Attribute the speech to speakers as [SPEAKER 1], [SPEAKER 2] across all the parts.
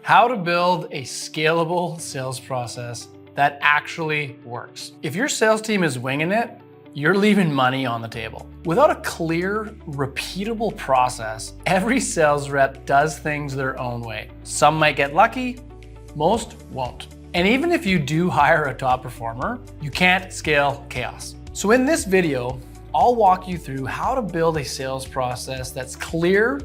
[SPEAKER 1] How to build a scalable sales process that actually works. If your sales team is winging it, you're leaving money on the table. Without a clear, repeatable process, every sales rep does things their own way. Some might get lucky, most won't. And even if you do hire a top performer, you can't scale chaos. So in this video, I'll walk you through how to build a sales process that's clear,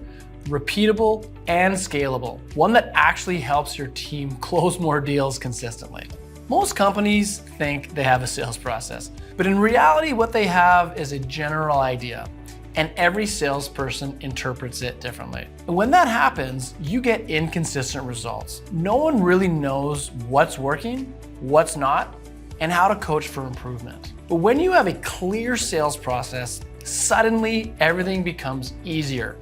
[SPEAKER 1] repeatable, and scalable. One that actually helps your team close more deals consistently. Most companies think they have a sales process, but in reality, what they have is a general idea, and every salesperson interprets it differently. And when that happens, you get inconsistent results. No one really knows what's working, what's not, and how to coach for improvement. But when you have a clear sales process, suddenly everything becomes easier.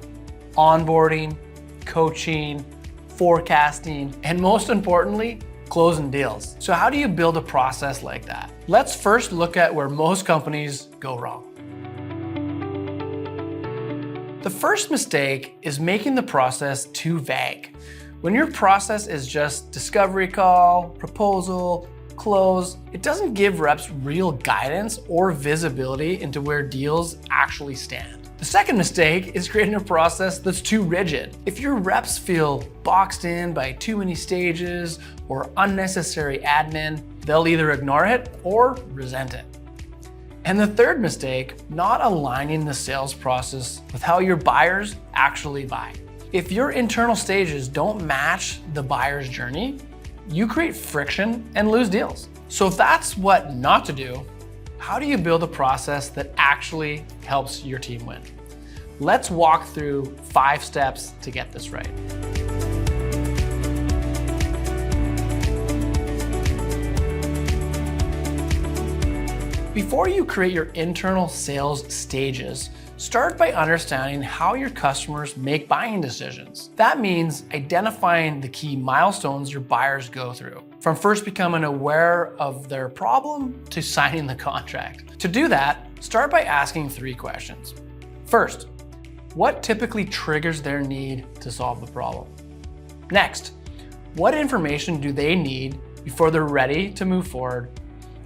[SPEAKER 1] Onboarding, coaching, forecasting, and most importantly, closing deals. So how do you build a process like that? Let's first look at where most companies go wrong. The first mistake is making the process too vague. When your process is just discovery call, proposal, close, it doesn't give reps real guidance or visibility into where deals actually stand. The second mistake is creating a process that's too rigid. If your reps feel boxed in by too many stages or unnecessary admin, they'll either ignore it or resent it. And the third mistake, not aligning the sales process with how your buyers actually buy. If your internal stages don't match the buyer's journey, you create friction and lose deals. So if that's what not to do, how do you build a process that actually helps your team win? Let's walk through 5 steps to get this right. Before you create your internal sales stages, start by understanding how your customers make buying decisions. That means identifying the key milestones your buyers go through, from first becoming aware of their problem to signing the contract. To do that, start by asking 3 questions. First, what typically triggers their need to solve the problem? Next, what information do they need before they're ready to move forward?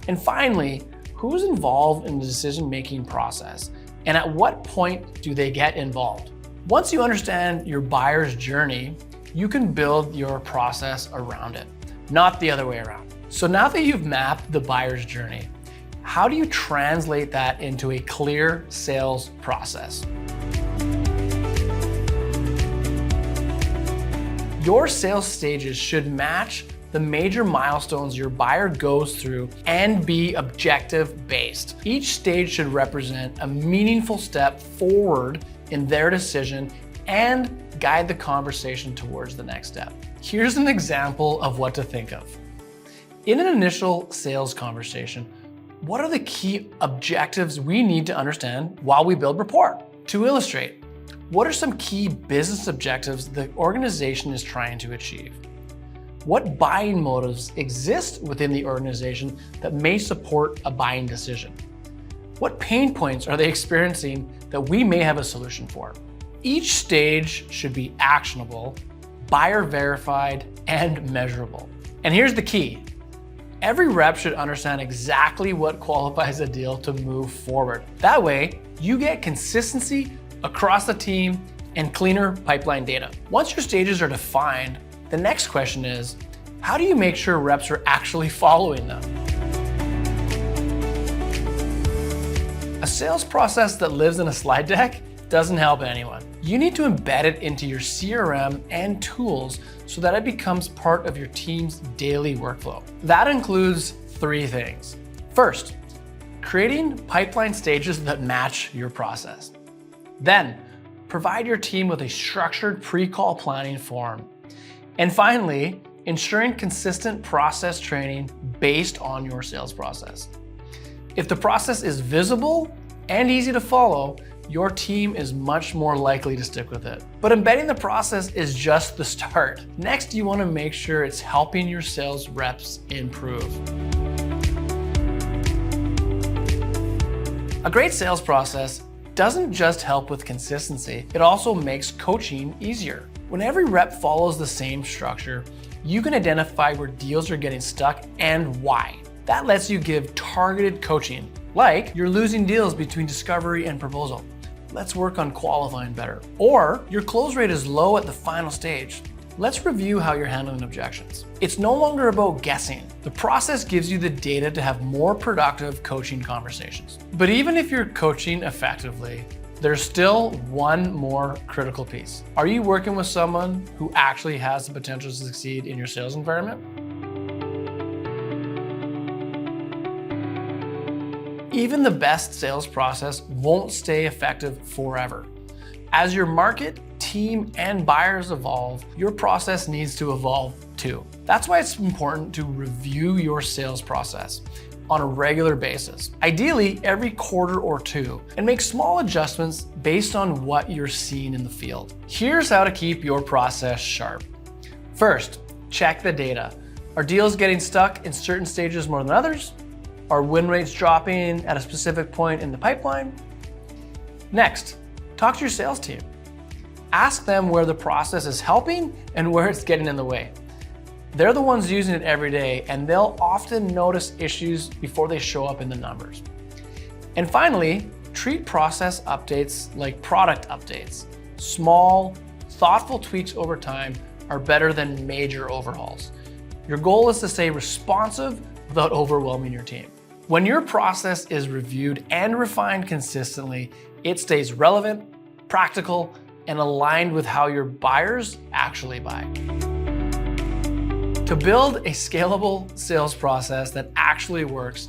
[SPEAKER 1] And finally, who's involved in the decision-making process? And at what point do they get involved? Once you understand your buyer's journey, you can build your process around it, not the other way around. So now that you've mapped the buyer's journey, how do you translate that into a clear sales process? Your sales stages should match the major milestones your buyer goes through and be objective-based. Each stage should represent a meaningful step forward in their decision and guide the conversation towards the next step. Here's an example of what to think of. In an initial sales conversation, what are the key objectives we need to understand while we build rapport? To illustrate, what are some key business objectives the organization is trying to achieve? What buying motives exist within the organization that may support a buying decision? What pain points are they experiencing that we may have a solution for? Each stage should be actionable, buyer verified, and measurable. And here's the key. Every rep should understand exactly what qualifies a deal to move forward. That way, you get consistency across the team and cleaner pipeline data. Once your stages are defined, the next question is, how do you make sure reps are actually following them? A sales process that lives in a slide deck doesn't help anyone. You need to embed it into your CRM and tools so that it becomes part of your team's daily workflow. That includes 3 things. First, creating pipeline stages that match your process. Then, provide your team with a structured pre-call planning form. And finally, ensuring consistent process training based on your sales process. If the process is visible and easy to follow, your team is much more likely to stick with it. But embedding the process is just the start. Next, you want to make sure it's helping your sales reps improve. A great sales process doesn't just help with consistency, it also makes coaching easier. When every rep follows the same structure, you can identify where deals are getting stuck and why. That lets you give targeted coaching, like you're losing deals between discovery and proposal. Let's work on qualifying better. Or your close rate is low at the final stage. Let's review how you're handling objections. It's no longer about guessing. The process gives you the data to have more productive coaching conversations. But even if you're coaching effectively, there's still one more critical piece. Are you working with someone who actually has the potential to succeed in your sales environment? Even the best sales process won't stay effective forever. As your market, team, and buyers evolve, your process needs to evolve too. That's why it's important to review your sales process on a regular basis, ideally every quarter or two, and make small adjustments based on what you're seeing in the field. Here's how to keep your process sharp. First, check the data. Are deals getting stuck in certain stages more than others? Are win rates dropping at a specific point in the pipeline? Next, talk to your sales team. Ask them where the process is helping and where it's getting in the way. They're the ones using it every day, and they'll often notice issues before they show up in the numbers. And finally, treat process updates like product updates. Small, thoughtful tweaks over time are better than major overhauls. Your goal is to stay responsive without overwhelming your team. When your process is reviewed and refined consistently, it stays relevant, practical, and aligned with how your buyers actually buy. To build a scalable sales process that actually works,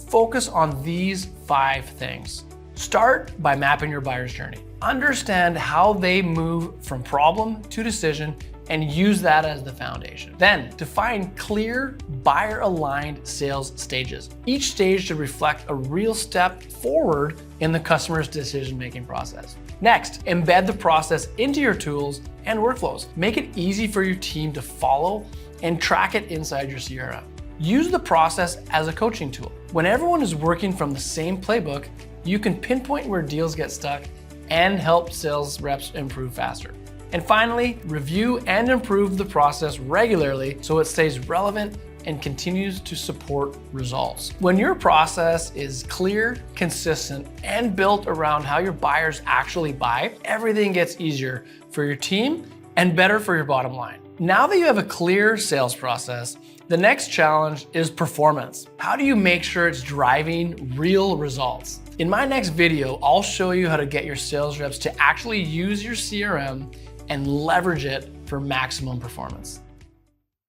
[SPEAKER 1] focus on these 5 things. Start by mapping your buyer's journey. Understand how they move from problem to decision and use that as the foundation. Then, define clear, buyer-aligned sales stages. Each stage should reflect a real step forward in the customer's decision-making process. Next, embed the process into your tools and workflows. Make it easy for your team to follow and track it inside your CRM. Use the process as a coaching tool. When everyone is working from the same playbook, you can pinpoint where deals get stuck and help sales reps improve faster. And finally, review and improve the process regularly so it stays relevant and continues to support results. When your process is clear, consistent, and built around how your buyers actually buy, everything gets easier for your team and better for your bottom line. Now that you have a clear sales process, the next challenge is performance. How do you make sure it's driving real results? In my next video, I'll show you how to get your sales reps to actually use your CRM and leverage it for maximum performance.